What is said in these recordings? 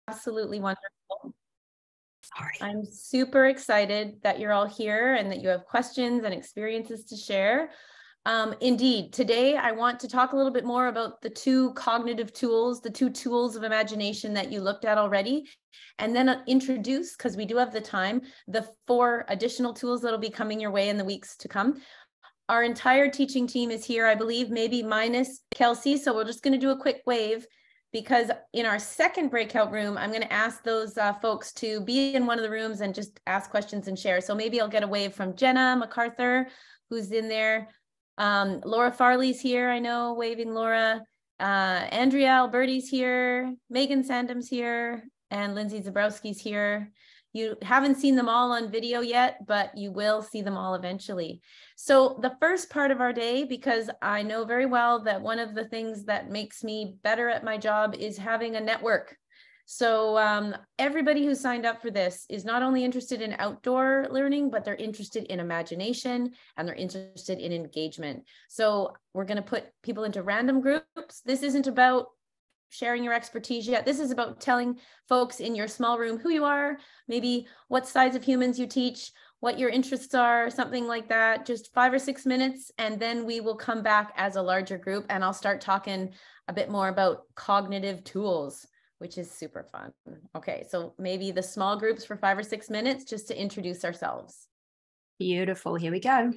absolutely wonderful. Sorry. I'm super excited that you're all here and that you have questions and experiences to share. Indeed, today I want to talk a little bit more about the two cognitive tools, the two tools of imagination that you looked at already, and then introduce, because we do have the time, the 4 additional tools that'll be coming your way in the weeks to come. Our entire teaching team is here, I believe, maybe minus Kelsey. So we're just going to do a quick wave, because in our second breakout room, I'm going to ask those folks to be in one of the rooms and just ask questions and share. So maybe I'll get a wave from Jenna MacArthur, who's in there. Laura Farley's here, I know, waving Laura. Andrea Alberti's here. Megan Sandham's here. And Lindsay Zabrowski's here. You haven't seen them all on video yet, but you will see them all eventually. So the first part of our day, because I know very well that one of the things that makes me better at my job is having a network. So everybody who signed up for this is not only interested in outdoor learning, but they're interested in imagination and they're interested in engagement. So we're going to put people into random groups. This isn't about sharing your expertise yet. This is about telling folks in your small room who you are, maybe what size of humans you teach, what your interests are, something like that, just 5 or 6 minutes. And then we will come back as a larger group and I'll start talking a bit more about cognitive tools, which is super fun. Okay, so maybe the small groups for 5 or 6 minutes just to introduce ourselves. Beautiful, here we go.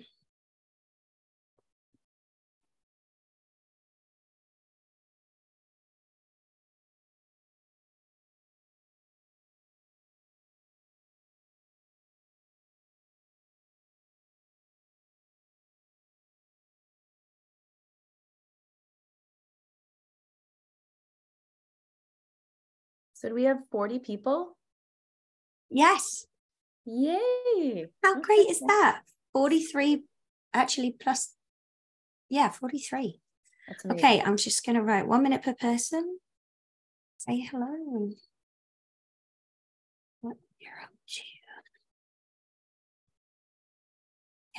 So do we have 40 people? Yes. Yay. How great is that? 43, actually plus, yeah, 43. That's amazing. Okay, I'm just going to write 1 minute per person. Say hello. What you're up to.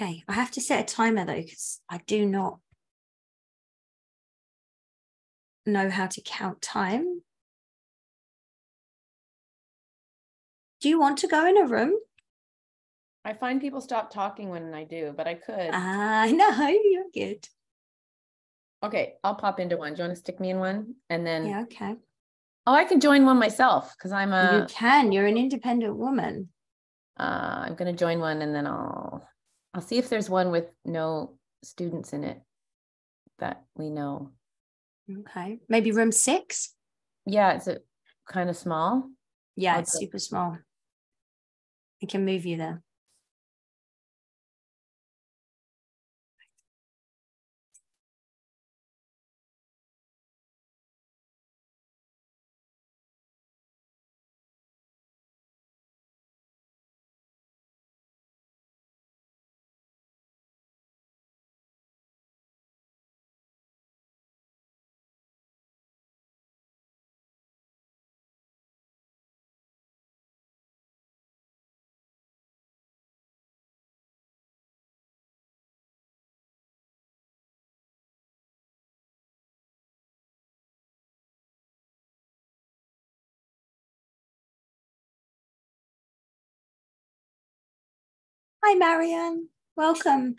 Okay, I have to set a timer though, because I do not know how to count time. Do you want to go in a room? I find people stop talking when I do, but I could. No, you're good. Okay, I'll pop into one. Do you want to stick me in one? And then, Yeah, okay. Oh, I can join one myself because I'm You can. You're an independent woman. I'm going to join one and then I'll see if there's one with no students in it that we know. Okay, maybe room 6. Yeah, is it kind of small? Yeah, it's super small. I can move you there. Hi, Marianne. Welcome.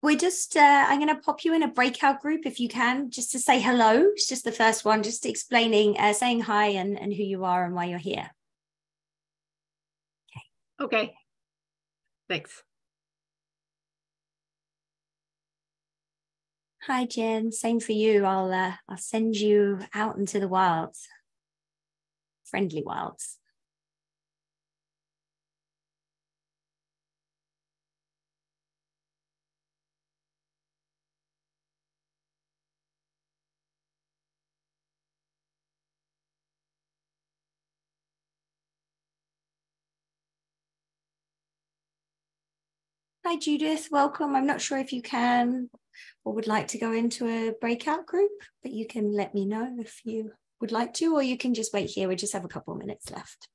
We're just, I'm going to pop you in a breakout group if you can, just to say hello. It's just the first one, just explaining, saying hi and who you are and why you're here. Okay. Thanks. Hi, Jen. Same for you. I'll send you out into the wilds, friendly wilds. Hi, Judith. Welcome. I'm not sure if you can or would like to go into a breakout group, but you can let me know if you would like to, or you can just wait here. We just have a couple of minutes left.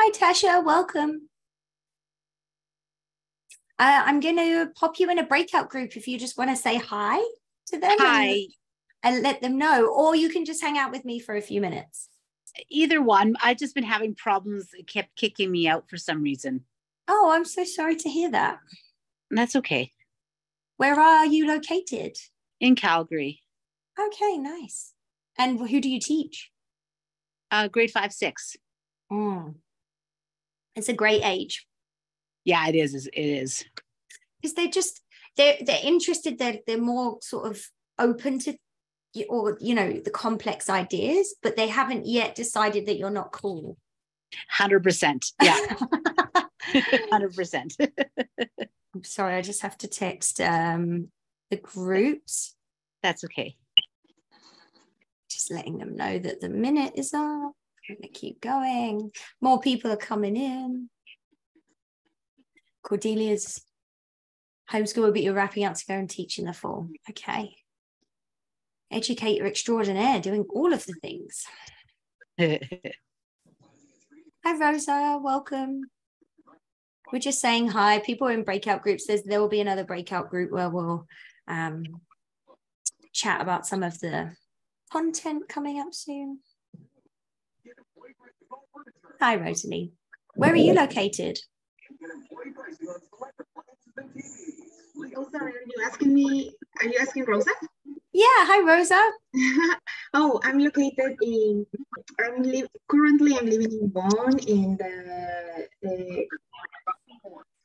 Hi, Tasha. Welcome. I'm going to pop you in a breakout group if you just want to say hi to them. Hi. And let them know, or you can just hang out with me for a few minutes. Either one. I've just been having problems. It kept kicking me out for some reason. Oh, I'm so sorry to hear that. That's okay. Where are you located? In Calgary. Okay, nice. And who do you teach? Grade 5, 6. It's a great age. Yeah, it is. It is. Because they're interested. They're more sort of open to, or the complex ideas, but they haven't yet decided that you're not cool. 100%. Yeah. 100%. I'm sorry, I just have to text the groups. That's okay. Just letting them know that the minute is up. I'm going to keep going. More people are coming in. Cordelia's homeschool, but you're wrapping up to go and teach in the fall. Okay. Educator extraordinaire, doing all of the things. Hi, Rosa. Welcome. We're just saying hi. People are in breakout groups. There will be another breakout group where we'll chat about some of the content coming up soon. Hi, Rosalie. Where are you located? Rosa, are you asking Rosa? Yeah, hi, Rosa. Oh, I'm located in, currently I'm living in Bonn in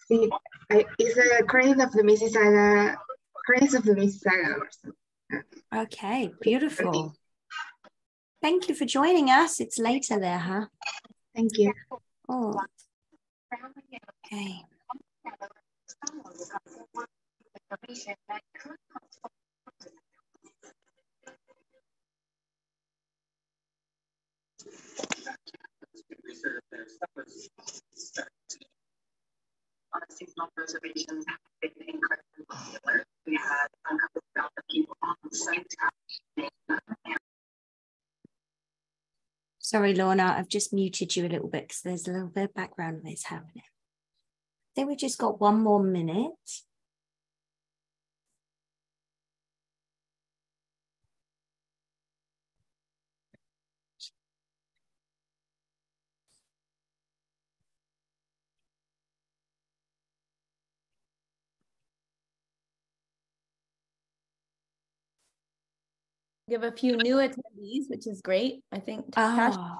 it's a Credits of the Mississauga or something. Okay, beautiful. Thank you for joining us. It's later there, huh? Thank you. Oh, okay. Seasonal reservations have been incredibly popular. We had a couple of people on the site. Sorry, Lorna, I've just muted you a little bit because there's a little bit of background noise happening. I think we've just got one more minute. We have a few new attendees, which is great. I think Tasha,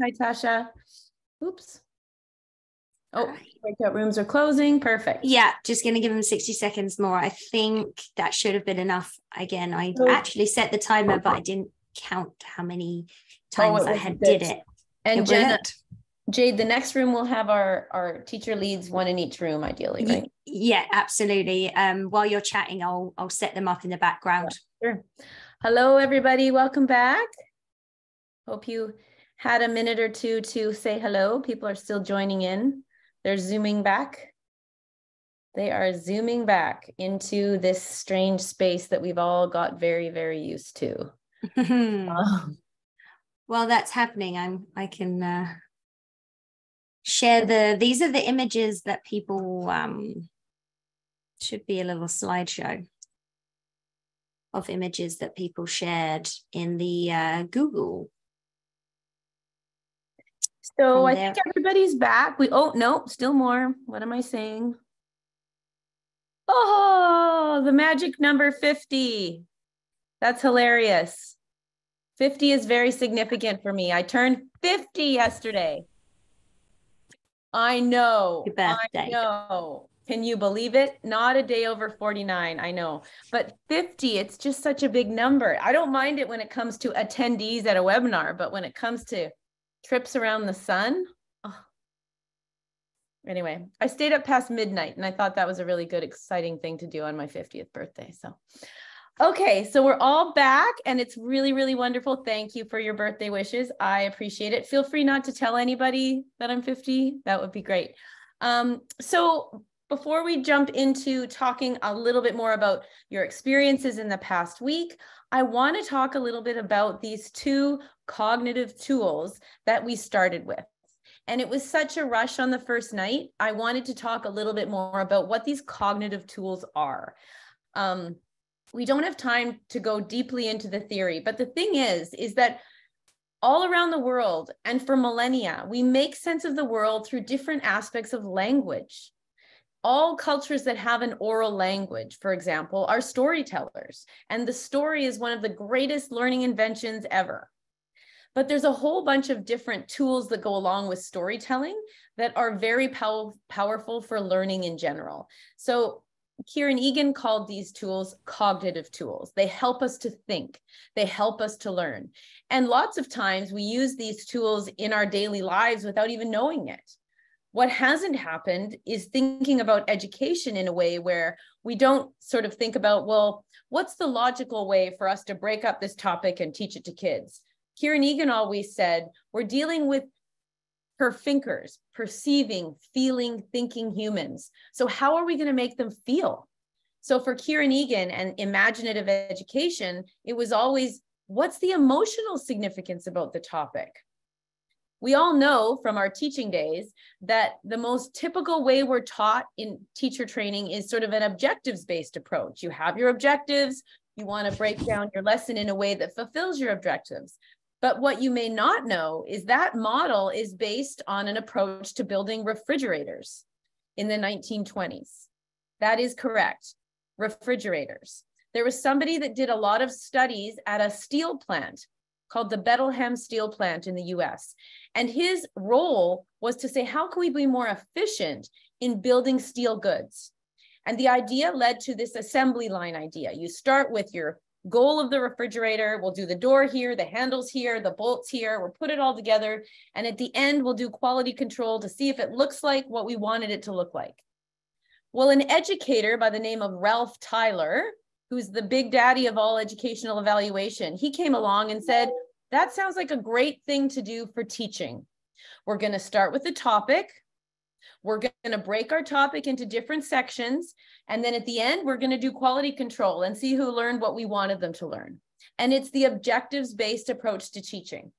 hi Tasha. Oops. Oh, breakout rooms are closing. Perfect. Yeah, just going to give them 60 seconds more. I think that should have been enough. Again, I actually set the timer, but I didn't count how many times I did it. And Jenna, Jade, the next room will have our teacher leads, one in each room, ideally, right? Yeah, absolutely. While you're chatting, I'll set them up in the background. Yeah, sure. Hello, everybody. Welcome back. Hope you had a minute or two to say hello. People are still joining in. They're zooming back. They are zooming back into this strange space that we've all got very, very used to. While that's happening, I can share these are the images that people should be a little slideshow of images that people shared in the Google. So I think everybody's back. No, still more. What am I saying? Oh, the magic number 50. That's hilarious. 50 is very significant for me. I turned 50 yesterday. I know. Your birthday. I know. Can you believe it? Not a day over 49, I know. But 50, it's just such a big number. I don't mind it when it comes to attendees at a webinar, but when it comes to trips around the sun, oh. Anyway, I stayed up past midnight and I thought that was a really good, exciting thing to do on my 50th birthday. So, okay, so we're all back and it's really, really wonderful. Thank you for your birthday wishes. I appreciate it. Feel free not to tell anybody that I'm 50. That would be great. So before we jump into talking a little bit more about your experiences in the past week, I want to talk a little bit about these two cognitive tools that we started with. And it was such a rush on the first night. I wanted to talk a little bit more about what these cognitive tools are. We don't have time to go deeply into the theory, but the thing is that all around the world and for millennia, we make sense of the world through different aspects of language. All cultures that have an oral language, for example, are storytellers. And the story is one of the greatest learning inventions ever. But there's a whole bunch of different tools that go along with storytelling that are very powerful for learning in general. So Kieran Egan called these tools cognitive tools. They help us to think. They help us to learn. And lots of times we use these tools in our daily lives without even knowing it. What hasn't happened is thinking about education in a way where we don't sort of think about, well, what's the logical way for us to break up this topic and teach it to kids? Kieran Egan always said, we're dealing with perfinkers, perceiving, feeling, thinking humans. So how are we going to make them feel? So for Kieran Egan and imaginative education, it was always, what's the emotional significance about the topic? We all know from our teaching days that the most typical way we're taught in teacher training is sort of an objectives-based approach. You have your objectives, you want to break down your lesson in a way that fulfills your objectives. But what you may not know is that model is based on an approach to building refrigerators in the 1920s. That is correct, refrigerators. There was somebody that did a lot of studies at a steel plant called the Bethlehem Steel Plant in the US. And his role was to say, how can we be more efficient in building steel goods? And the idea led to this assembly line idea. You start with your goal of the refrigerator, we'll do the door here, the handles here, the bolts here, we'll put it all together. And at the end, we'll do quality control to see if it looks like what we wanted it to look like. Well, an educator by the name of Ralph Tyler, who's the big daddy of all educational evaluation, he came along and said, that sounds like a great thing to do for teaching. We're going to start with the topic. We're going to break our topic into different sections. And then at the end, we're going to do quality control and see who learned what we wanted them to learn. And it's the objectives-based approach to teaching.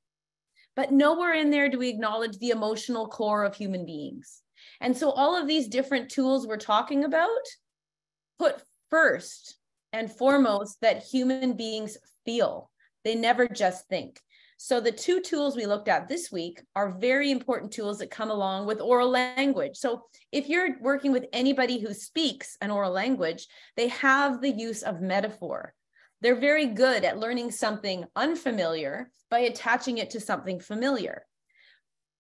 But nowhere in there do we acknowledge the emotional core of human beings. And so all of these different tools we're talking about put first and foremost that human beings feel. They never just think. So the two tools we looked at this week are very important tools that come along with oral language. So if you're working with anybody who speaks an oral language, they have the use of metaphor. They're very good at learning something unfamiliar by attaching it to something familiar.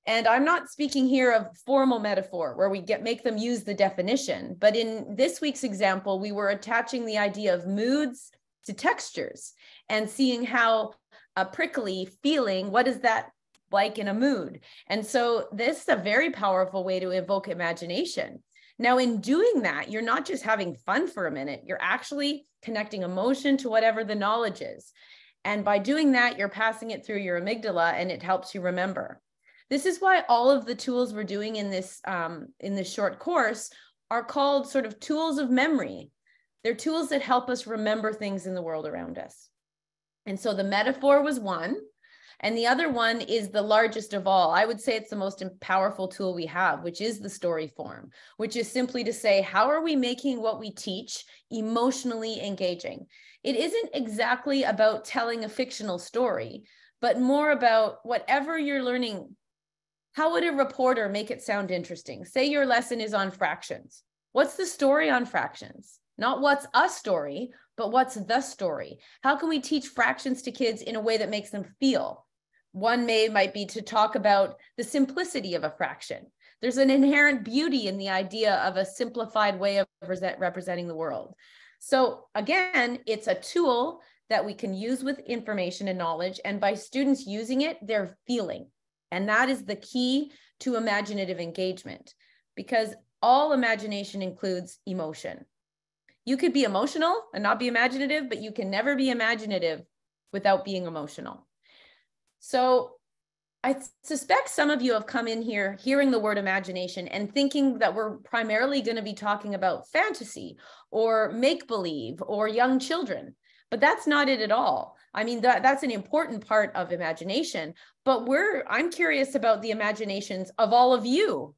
And I'm not speaking here of formal metaphor where we make them use the definition, but in this week's example, we were attaching the idea of moods to textures and seeing how a prickly feeling, what is that like in a mood? And so this is a very powerful way to evoke imagination. Now, in doing that, you're not just having fun for a minute, you're actually connecting emotion to whatever the knowledge is. And by doing that, you're passing it through your amygdala and it helps you remember. This is why all of the tools we're doing in this short course are called sort of tools of memory. They're tools that help us remember things in the world around us. And so the metaphor was one, and the other one is the largest of all. I would say it's the most powerful tool we have, which is the story form, which is simply to say, how are we making what we teach emotionally engaging? It isn't exactly about telling a fictional story, but more about whatever you're learning. How would a reporter make it sound interesting? Say your lesson is on fractions. What's the story on fractions? Not what's a story, but what's the story? How can we teach fractions to kids in a way that makes them feel? One might be to talk about the simplicity of a fraction. There's an inherent beauty in the idea of a simplified way of representing the world. So again, it's a tool that we can use with information and knowledge, and by students using it, they're feeling. And that is the key to imaginative engagement, because all imagination includes emotion. You could be emotional and not be imaginative, but you can never be imaginative without being emotional. So I suspect some of you have come in here hearing the word imagination and thinking that we're primarily going to be talking about fantasy or make-believe or young children, but that's not it at all. I mean, that's an important part of imagination, but I'm curious about the imaginations of all of you.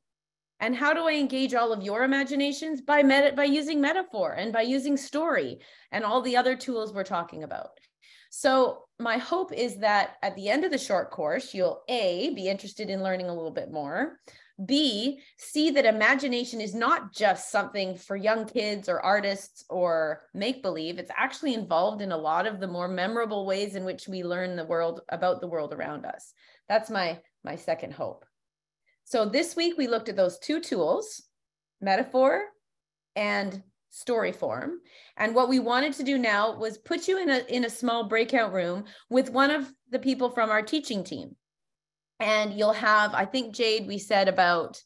And how do I engage all of your imaginations? By using metaphor and by using story and all the other tools we're talking about. So my hope is that at the end of the short course, you'll A, be interested in learning a little bit more, B, see that imagination is not just something for young kids or artists or make-believe. It's actually involved in a lot of the more memorable ways in which we learn about the world around us. That's my second hope. So this week we looked at those two tools, metaphor and story form. And what we wanted to do now was put you in a small breakout room with one of the people from our teaching team. And you'll have, I think, Jade, we said about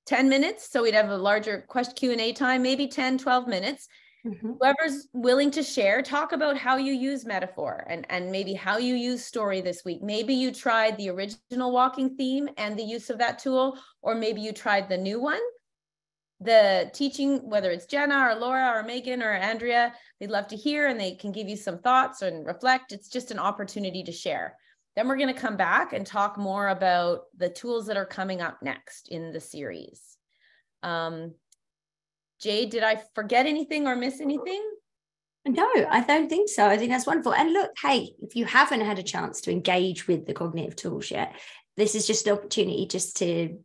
10 minutes. So we'd have a larger Q&A time, maybe 10, 12 minutes. Mm-hmm. Whoever's willing to share, talk about how you use metaphor and maybe how you use story this week. Maybe you tried the original walking theme and the use of that tool, or maybe you tried the new one. The teaching, whether it's Jenna or Laura or Megan or Andrea, they'd love to hear and they can give you some thoughts and reflect. It's just an opportunity to share. Then we're going to come back and talk more about the tools that are coming up next in the series. Jade, did I forget anything or miss anything? No, I don't think so. I think that's wonderful. And look, hey, if you haven't had a chance to engage with the cognitive tools yet, this is just an opportunity just to,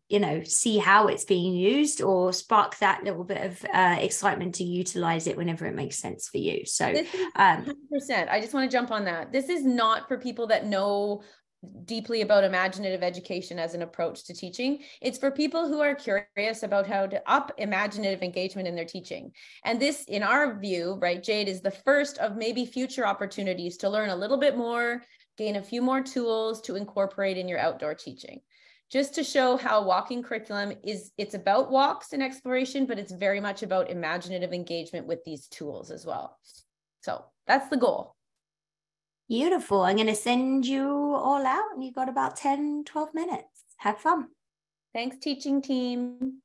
see how it's being used or spark that little bit of excitement to utilize it whenever it makes sense for you. So 100%. I just want to jump on that. This is not for people that know deeply about imaginative education as an approach to teaching. It's for people who are curious about how to up imaginative engagement in their teaching. And this, in our view, right, Jade, is the first of maybe future opportunities to learn a little bit more, gain a few more tools to incorporate in your outdoor teaching. Just to show how walking curriculum it's about walks and exploration, but it's very much about imaginative engagement with these tools as well. So that's the goal. Beautiful. I'm going to send you all out and you've got about 10, 12 minutes. Have fun. Thanks, teaching team.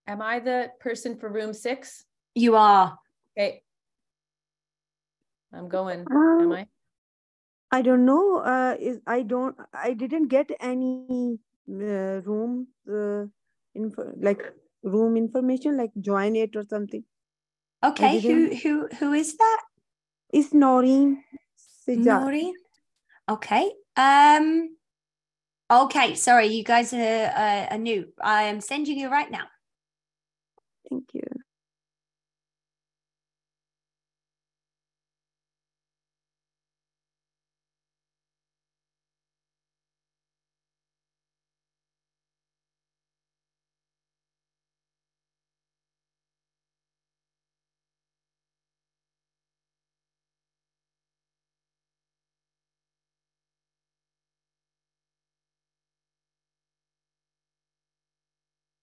Am I the person for room 6? You are. Okay. I'm going. Am I? I don't know. I didn't get any room room information, like join it or something. Okay. Who is that? It's Noreen. Noreen. Okay. Okay. Sorry, you guys are new. I am sending you right now. Thank you.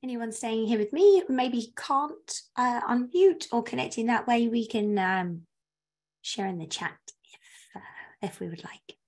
Anyone staying here with me maybe can't unmute or connect in that way, we can share in the chat if we would like.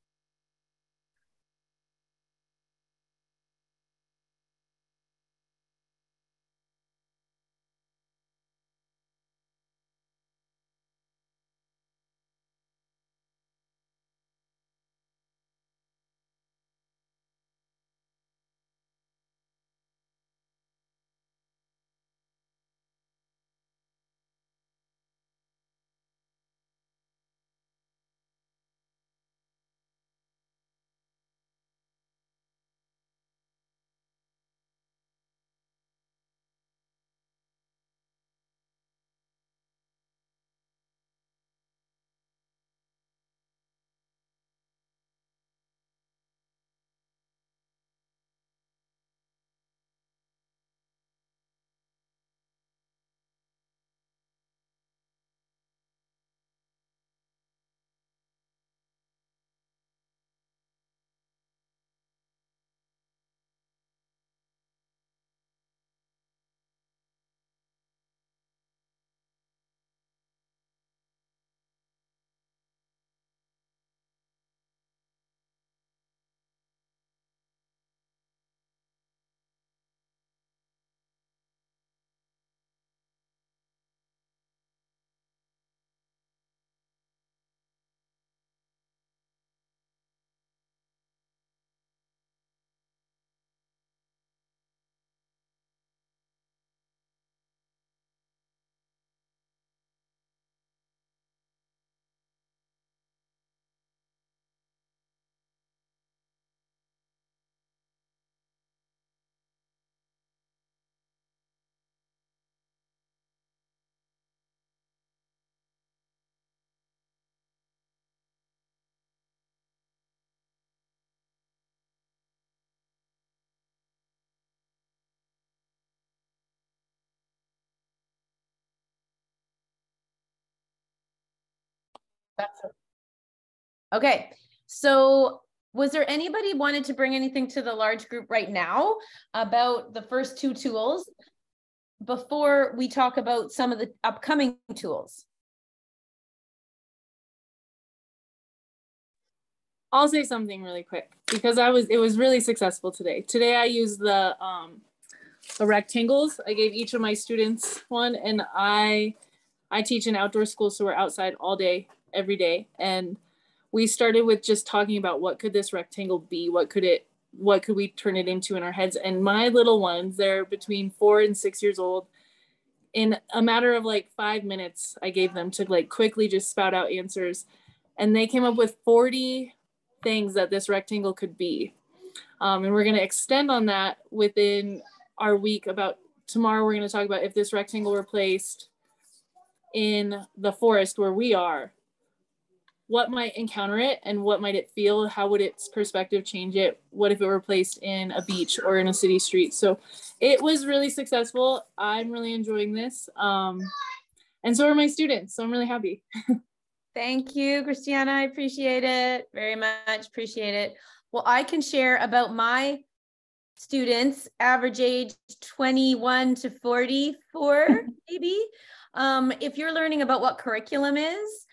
That's okay. So was there anybody wanted to bring anything to the large group right now about the first two tools before we talk about some of the upcoming tools? I'll say something really quick because it was really successful today. Today I used the rectangles. I gave each of my students one, and I teach in outdoor school, so we're outside all day, every day. And we started with just talking about what could this rectangle be? What could we turn it into in our heads? And my little ones, they're between 4 and 6 years old. In a matter of like 5 minutes, I gave them to like quickly just spout out answers. And they came up with 40 things that this rectangle could be. And we're gonna extend on that within our week. About tomorrow, we're gonna talk about if this rectangle were placed in the forest where we are, what might encounter it and what might it feel? How would its perspective change it? What if it were placed in a beach or in a city street? So it was really successful. I'm really enjoying this. And so are my students. So I'm really happy. Thank you, Christiana. I appreciate it very much. Appreciate it. Well, I can share about my students, average age 21 to 44, maybe. If you're learning about what curriculum is,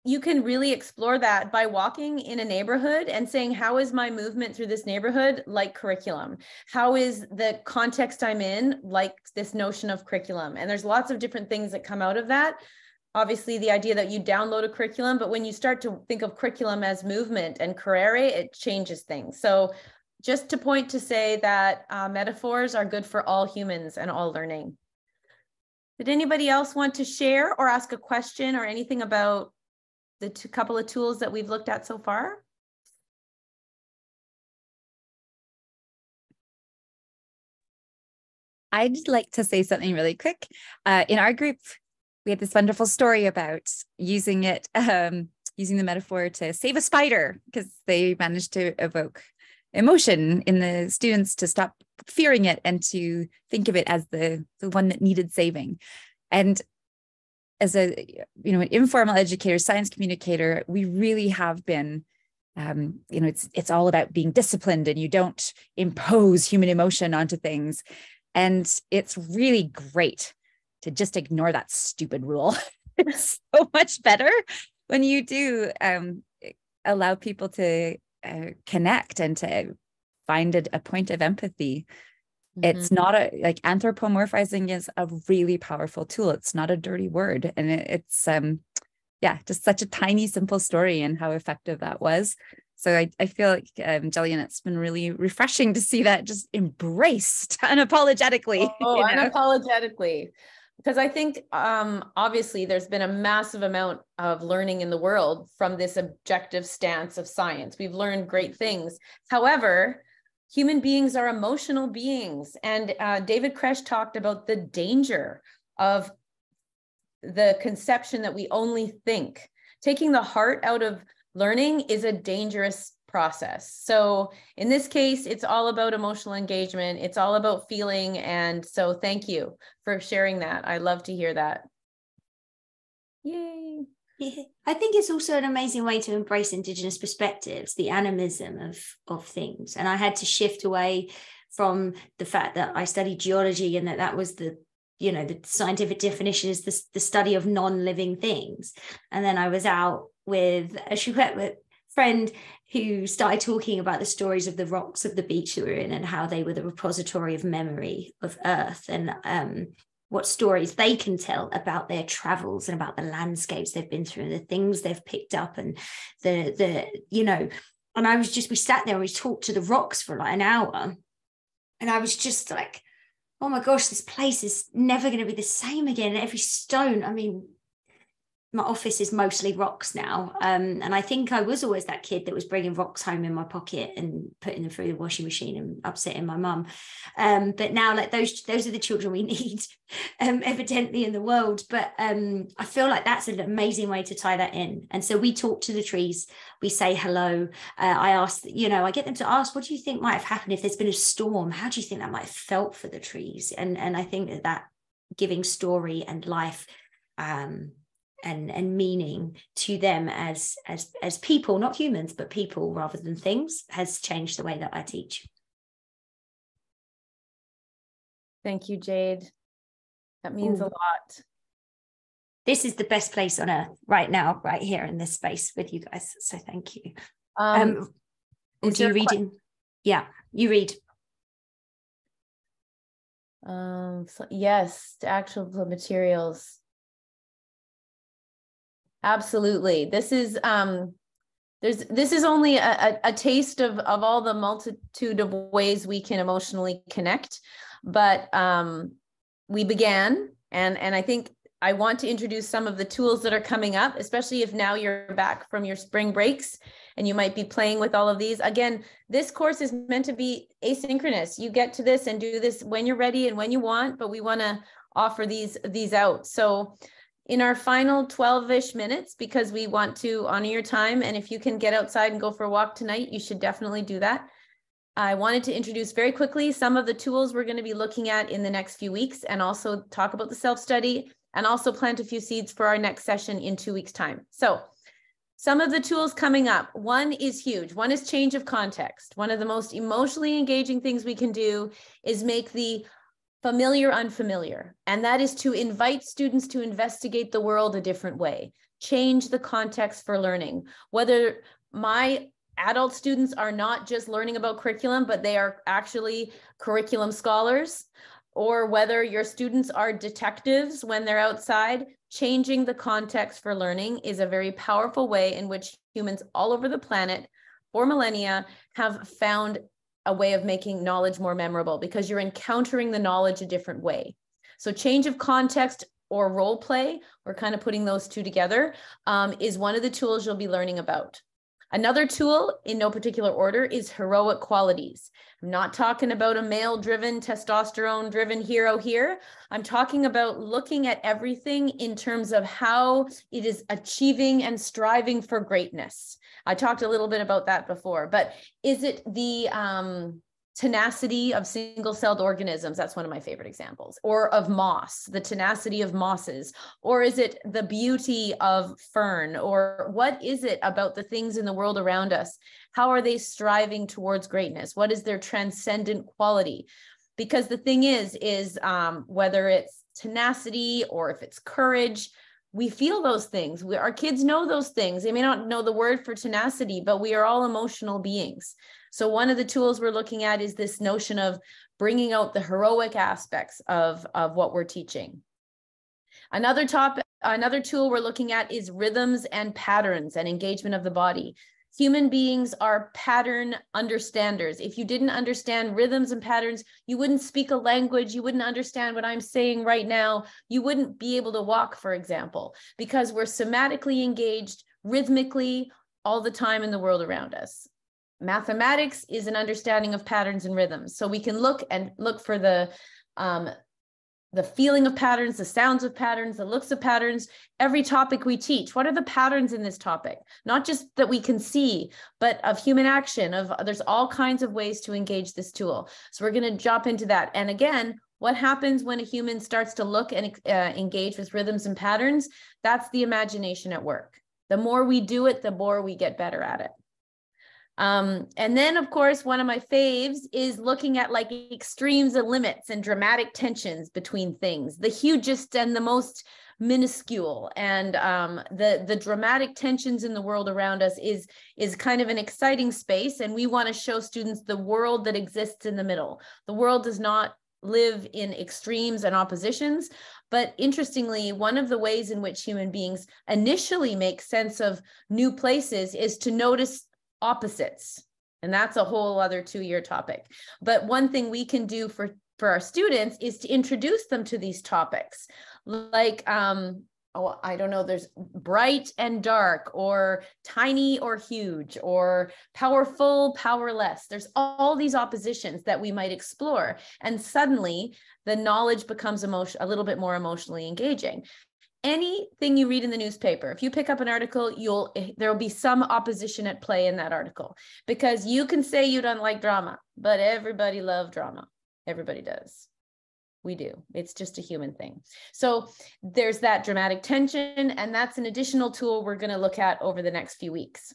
you can really explore that by walking in a neighborhood and saying, how is my movement through this neighborhood like curriculum? How is the context I'm in like this notion of curriculum? And there's lots of different things that come out of that. Obviously, the idea that you download a curriculum, but when you start to think of curriculum as movement and curere, it changes things. So just to point to say that metaphors are good for all humans and all learning. Did anybody else want to share or ask a question or anything about the couple of tools that we've looked at so far? I'd like to say something really quick. In our group, we had this wonderful story about using it, using the metaphor to save a spider, because they managed to evoke emotion in the students to stop fearing it and to think of it as the one that needed saving. And as an informal educator, science communicator, we really have been, it's all about being disciplined, and you don't impose human emotion onto things. And it's really great to just ignore that stupid rule. It's so much better when you do allow people to connect and to find a point of empathy. It's not like anthropomorphizing is a really powerful tool. It's not a dirty word. And it's just such a tiny, simple story, and how effective that was. So I feel like, Jillian, it's been really refreshing to see that just embraced unapologetically. Unapologetically. Because I think, obviously, there's been a massive amount of learning in the world from this objective stance of science. We've learned great things. However, human beings are emotional beings. And David Koresh talked about the danger of the conception that we only think. Taking the heart out of learning is a dangerous process. So in this case, it's all about emotional engagement. It's all about feeling. And so thank you for sharing that. I love to hear that. Yay. Yeah. I think it's also an amazing way to embrace Indigenous perspectives, the animism of things. And I had to shift away from the fact that I studied geology and that was the scientific definition is the study of non-living things. And then I was out with a Chouette friend who started talking about the stories of the rocks of the beach that we were in and how they were the repository of memory of Earth, and what stories they can tell about their travels and about the landscapes they've been through and the things they've picked up, and and we sat there and we talked to the rocks for like an hour, and I was just like, oh my gosh, this place is never going to be the same again. Every stone, I mean, my office is mostly rocks now. And I think I was always that kid that was bringing rocks home in my pocket and putting them through the washing machine and upsetting my mum. But now, like, those are the children we need, evidently, in the world. But I feel like that's an amazing way to tie that in. And so we talk to the trees, we say hello. I get them to ask, what do you think might have happened if there's been a storm? How do you think that might have felt for the trees? And I think that giving story and life and meaning to them as people, not humans, but people rather than things, has changed the way that I teach. Thank you, Jade. That means a lot. This is the best place on earth right now, right here in this space with you guys. So thank you. Do you read in? Yeah, you read. Yes, the actual materials. Absolutely. This is this is only a taste of all the multitude of ways we can emotionally connect, but we began, and I think I want to introduce some of the tools that are coming up, especially if now you're back from your spring breaks and you might be playing with all of these. Again, this course is meant to be asynchronous. You get to this and do this when you're ready and when you want, but we want to offer these out. So in our final 12-ish minutes, because we want to honor your time, and if you can get outside and go for a walk tonight, you should definitely do that. I wanted to introduce very quickly some of the tools we're going to be looking at in the next few weeks, and also talk about the self-study, and also plant a few seeds for our next session in 2 weeks' time. So some of the tools coming up, one is huge. One is change of context. One of the most emotionally engaging things we can do is make the familiar unfamiliar. And that is to invite students to investigate the world a different way, change the context for learning. Whether my adult students are not just learning about curriculum, but they are actually curriculum scholars, or whether your students are detectives when they're outside, changing the context for learning is a very powerful way in which humans all over the planet for millennia have found a way of making knowledge more memorable, because you're encountering the knowledge a different way. So change of context or role play, we're kind of putting those two together, is one of the tools you'll be learning about. Another tool, in no particular order, is heroic qualities. I'm not talking about a male-driven, testosterone-driven hero here. I'm talking about looking at everything in terms of how it is achieving and striving for greatness. I talked a little bit about that before, but is it the tenacity of single-celled organisms? That's one of my favorite examples. Or of moss, the tenacity of mosses. Or is it the beauty of fern? Or what is it about the things in the world around us? How are they striving towards greatness? What is their transcendent quality? Because the thing is whether it's tenacity or if it's courage, we feel those things. Our kids know those things. They may not know the word for tenacity, but we are all emotional beings. So one of the tools we're looking at is this notion of bringing out the heroic aspects of what we're teaching. Another tool we're looking at is rhythms and patterns and engagement of the body. Human beings are pattern understanders. If you didn't understand rhythms and patterns, you wouldn't speak a language. You wouldn't understand what I'm saying right now. You wouldn't be able to walk, for example, because we're somatically engaged rhythmically all the time in the world around us. Mathematics is an understanding of patterns and rhythms. So we can look for the feeling of patterns, the sounds of patterns, the looks of patterns, every topic we teach. What are the patterns in this topic? Not just that we can see, but of human action, there's all kinds of ways to engage this tool. So we're going to jump into that. And again, what happens when a human starts to look and engage with rhythms and patterns? That's the imagination at work. The more we do it, the more we get better at it. And then, of course, one of my faves is looking at like extremes and limits and dramatic tensions between things, the hugest and the most minuscule. And the dramatic tensions in the world around us is kind of an exciting space. And we want to show students the world that exists in the middle. The world does not live in extremes and oppositions. But interestingly, one of the ways in which human beings initially make sense of new places is to notice opposites. And that's a whole other 2-year topic. But one thing we can do for our students is to introduce them to these topics. Like, I don't know, there's bright and dark, or tiny or huge, or powerful, powerless. There's all these oppositions that we might explore. And suddenly the knowledge becomes a little bit more emotionally engaging. Anything you read in the newspaper, if you pick up an article, there will be some opposition at play in that article, because you can say you don't like drama, but everybody loves drama. Everybody does. We do. It's just a human thing. So there's that dramatic tension, and that's an additional tool we're going to look at over the next few weeks.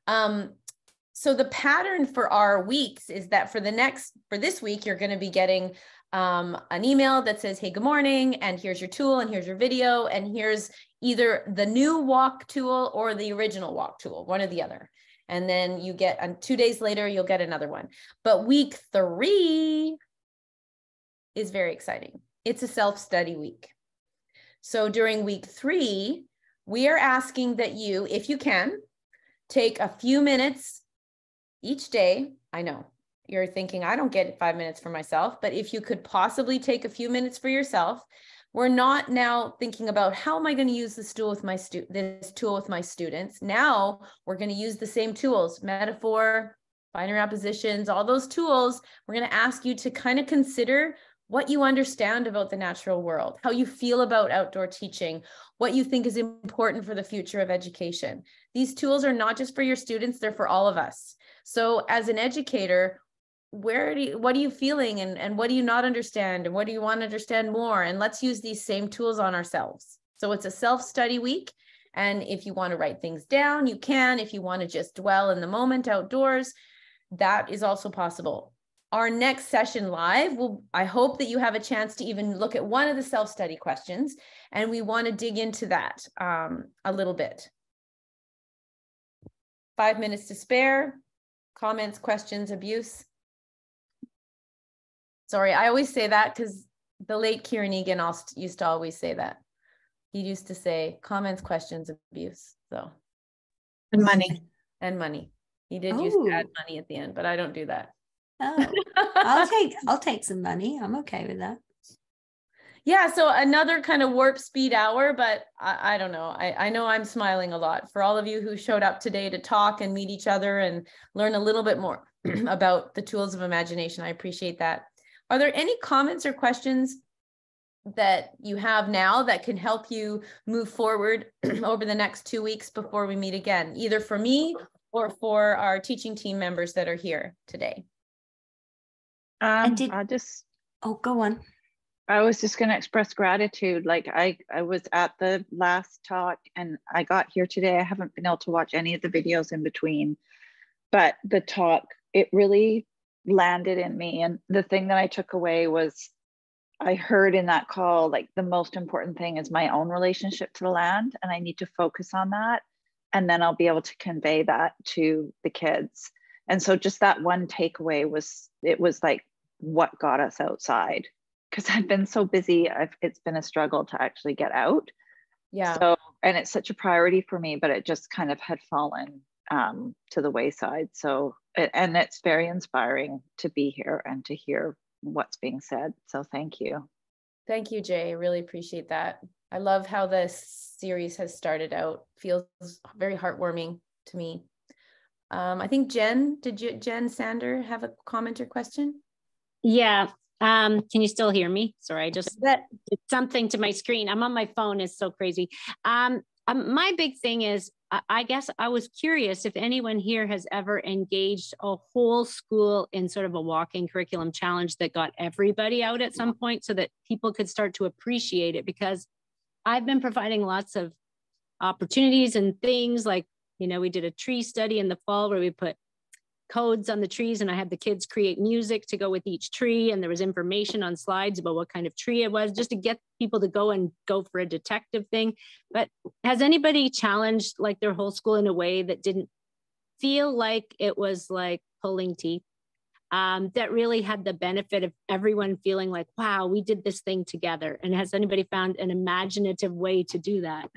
So the pattern for our weeks is that for this week, you're going to be getting an email that says, hey, good morning, and here's your tool, and here's your video, and here's either the new walk tool or the original walk tool, one or the other. And then you get, 2 days later, you'll get another one. But week 3 is very exciting. It's a self-study week. So during week 3, we are asking that you, if you can, take a few minutes each day. I know you're thinking, I don't get 5 minutes for myself, but if you could possibly take a few minutes for yourself, we're not now thinking about how am I going to use this tool with my students. Now we're going to use the same tools, metaphor, binary oppositions, all those tools. We're going to ask you to kind of consider what you understand about the natural world, how you feel about outdoor teaching, what you think is important for the future of education. These tools are not just for your students, they're for all of us. So as an educator, what are you feeling, and what do you not understand, and what do you want to understand more? And let's use these same tools on ourselves. So it's a self-study week. And if you want to write things down, you can. If you want to just dwell in the moment outdoors, that is also possible. Our next session live, I hope that you have a chance to even look at one of the self-study questions, and we want to dig into that a little bit. 5 minutes to spare. Comments, questions, abuse. Sorry, I always say that because the late Kieran Egan used to always say that. He used to say comments, questions, abuse. So. And money. And money. He did used to add money at the end, but I don't do that. Oh, I'll take some money. I'm okay with that. Yeah, so another kind of warp speed hour, but I don't know. I know I'm smiling a lot for all of you who showed up today to talk and meet each other and learn a little bit more about the tools of imagination. I appreciate that. Are there any comments or questions that you have now that can help you move forward over the next 2 weeks before we meet again, either for me or for our teaching team members that are here today? Go on. I was just going to express gratitude. Like I was at the last talk and I got here today. I haven't been able to watch any of the videos in between, but the talk, it really landed in me. And the thing that I took away was I heard in that call, like the most important thing is my own relationship to the land. And I need to focus on that. And then I'll be able to convey that to the kids. And so just that one takeaway was like what got us outside. Because I've been so busy, it's been a struggle to actually get out. Yeah. So, and it's such a priority for me, but it just kind of had fallen to the wayside. So, and it's very inspiring to be here and to hear what's being said. So thank you. Thank you, Jay. I really appreciate that. I love how this series has started out. Feels very heartwarming to me. I think Jen Sander have a comment or question? Yeah. Can you still hear me? Sorry, I just did something to my screen. I'm on my phone. It's so crazy. My big thing is, I guess I was curious if anyone here has ever engaged a whole school in sort of a walking curriculum challenge that got everybody out at some point so that people could start to appreciate it, because I've been providing lots of opportunities and things like, we did a tree study in the fall where we put codes on the trees and I had the kids create music to go with each tree, and there was information on slides about what kind of tree it was, just to get people to go for a detective thing. But has anybody challenged like their whole school in a way that didn't feel like it was like pulling teeth, that really had the benefit of everyone feeling like, wow, we did this thing together? And has anybody found an imaginative way to do that?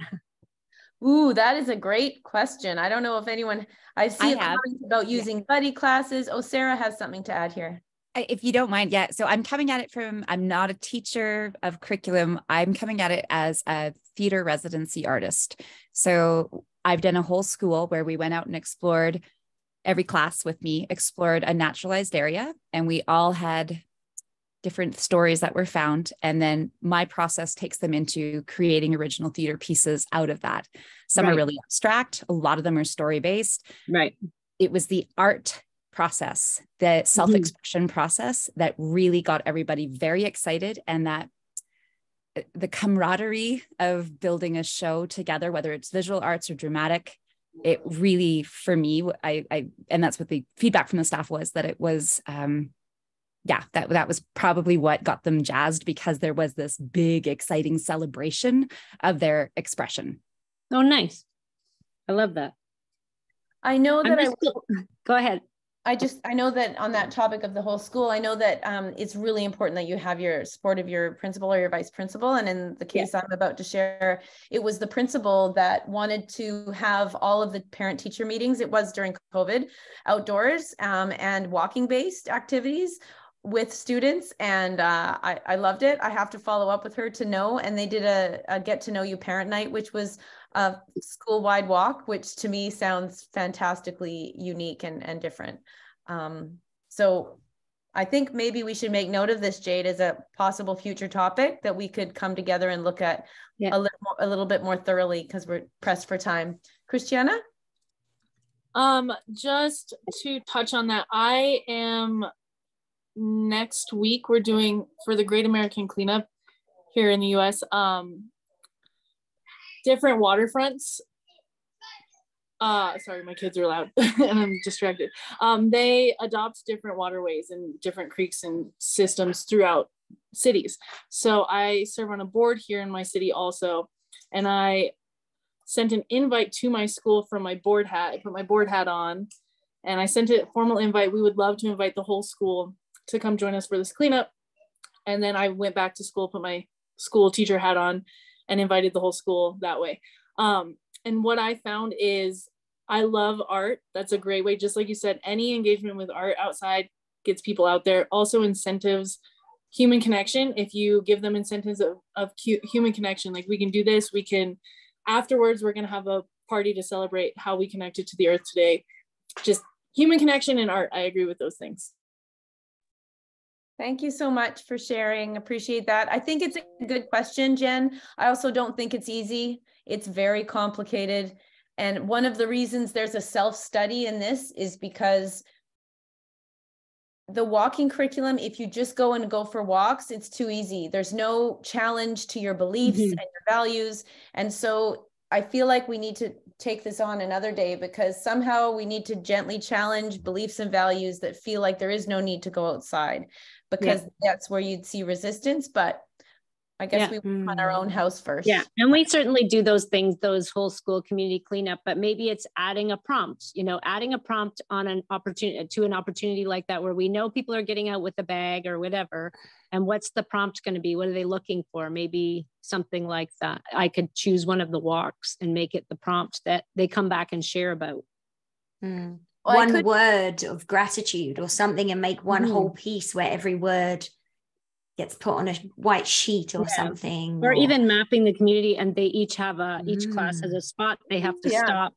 Ooh, that is a great question. I don't know if anyone, I see a comment about using buddy classes. Oh, Sarah has something to add here. If you don't mind, yeah. So I'm coming at it I'm not a teacher of curriculum. I'm coming at it as a theater residency artist. So I've done a whole school where we went out and explored, every class with me explored a naturalized area, and we all had different stories that were found. And then my process takes them into creating original theater pieces out of that. Some are really abstract. A lot of them are story-based. Right. It was the art process, the self-expression process that really got everybody very excited, and that the camaraderie of building a show together, whether it's visual arts or dramatic, it really, for me, and that's what the feedback from the staff was, that it was, that was probably what got them jazzed, because there was this big, exciting celebration of their expression. Oh, nice. I love that. I know that go ahead. I know that on that topic of the whole school, I know that it's really important that you have your support of your principal or your vice principal. And in the case I'm about to share, it was the principal that wanted to have all of the parent teacher meetings. It was during COVID, outdoors and walking based activities with students. And I loved it. I have to follow up with her to know. And they did a get to know you parent night, which was a school-wide walk, which to me sounds fantastically unique and different. So I think maybe we should make note of this, Jade, as a possible future topic that we could come together and look at a little bit more thoroughly, because we're pressed for time. Christiana? Just to touch on that, next week, we're doing, for the Great American Cleanup here in the US, different waterfronts. Sorry, my kids are loud and I'm distracted. They adopt different waterways and different creeks and systems throughout cities. So I serve on a board here in my city also, and I sent an invite to my school from my board hat. I put my board hat on and I sent a formal invite. We would love to invite the whole school to come join us for this cleanup. And then I went back to school, put my school teacher hat on, and invited the whole school that way. And what I found is I love art. That's a great way. Just like you said, any engagement with art outside gets people out there. Also incentives, human connection. If you give them incentives of human connection, like we can do this, we can, afterwards, we're going to have a party to celebrate how we connected to the earth today. Just human connection and art. I agree with those things. Thank you so much for sharing. Appreciate that. I think it's a good question, Jen. I also don't think it's easy. It's very complicated. And one of the reasons there's a self-study in this is because the walking curriculum, if you just go for walks, it's too easy. There's no challenge to your beliefs and your values. And so I feel like we need to take this on another day, because somehow we need to gently challenge beliefs and values that feel like there is no need to go outside, because that's where you'd see resistance. But I guess we work on our own house first. Yeah, and we certainly do those things, those whole school community cleanup, but maybe it's adding a prompt, adding a prompt on an opportunity like that, where we know people are getting out with a bag or whatever. And what's the prompt going to be? What are they looking for? Maybe something like that. I could choose one of the walks and make it the prompt that they come back and share about. Well, one word of gratitude or something, and make one whole piece where every word gets put on a white sheet or something. Or even mapping the community, and they each have each class has a spot they have to stop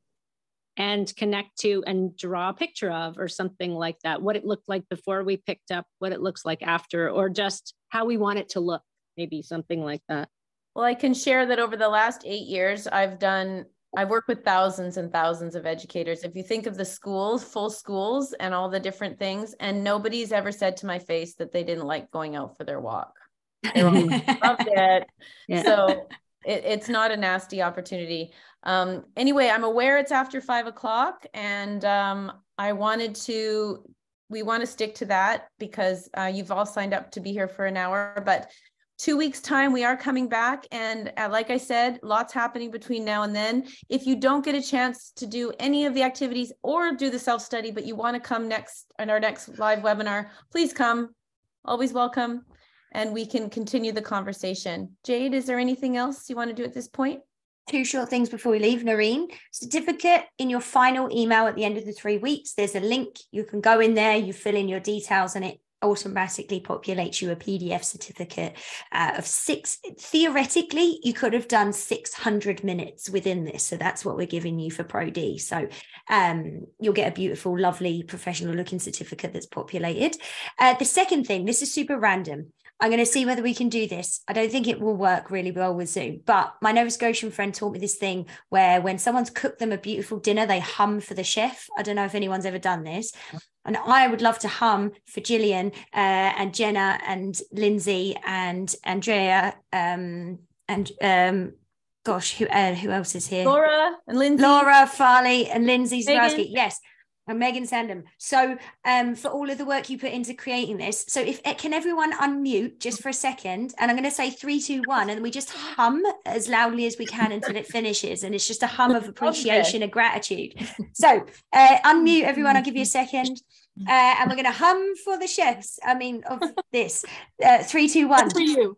and connect to and draw a picture of, or something like that. What it looked like before we picked up, what it looks like after, or just how we want it to look, maybe something like that. Well, I can share that over the last 8 years, I've worked with thousands and thousands of educators. If you think of the schools, full schools and all the different things, and nobody's ever said to my face that they didn't like going out for their walk. They all loved it. Yeah. So it's not a nasty opportunity. Anyway, I'm aware it's after 5 o'clock, and we want to stick to that, because you've all signed up to be here for an hour, but 2 weeks time, we are coming back. And like I said, lots happening between now and then. If you don't get a chance to do any of the activities or do the self-study, but you want to come next in our next live webinar, please come. Always welcome. And we can continue the conversation. Jade, is there anything else you want to do at this point? 2 short things before we leave, Noreen. Certificate in your final email at the end of the 3 weeks. There's a link. You can go in there, you fill in your details, and it automatically populates you a PDF certificate of 6. Theoretically, you could have done 600 minutes within this. So that's what we're giving you for Pro D. So you'll get a beautiful, lovely, professional looking certificate that's populated. The second thing, this is super random. I'm going to see whether we can do this. I don't think it will work really well with Zoom, but my Nova Scotian friend taught me this thing where when someone's cooked them a beautiful dinner, they hum for the chef. I don't know if anyone's ever done this. And I would love to hum for Gillian and Jenna and Lindsay and Andrea gosh, who else is here? Laura and Lindsay. Laura Farley and Lindsay Zabrowski. Megan. Yes. And Megan Sandham. So for all of the work you put into creating this. So if can everyone unmute just for a second? And I'm going to say 3, 2, 1, and we just hum as loudly as we can until it finishes. And it's just a hum of appreciation and gratitude. So unmute everyone. I'll give you a second. And we're going to hum for the chefs. I mean, of this. 3, 2, 1. For you.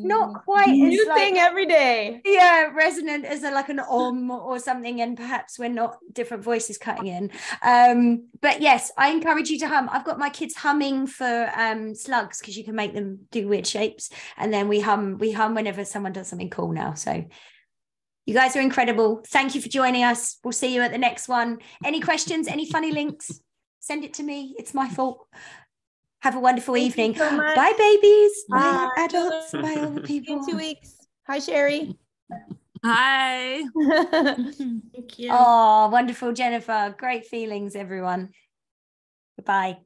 Not quite as New like, thing every day. Yeah, resonant as like an or something, and perhaps we're not different voices cutting in. But yes, I encourage you to hum. I've got my kids humming for slugs because you can make them do weird shapes, and then we hum whenever someone does something cool now. So you guys are incredible. Thank you for joining us. We'll see you at the next one. Any questions, any funny links, send it to me. It's my fault. Have a wonderful evening. So bye, babies. Bye, bye, adults. Bye, all the people. In 2 weeks. Hi, Sherry. Hi. Thank you. Oh, wonderful, Jennifer. Great feelings, everyone. Goodbye.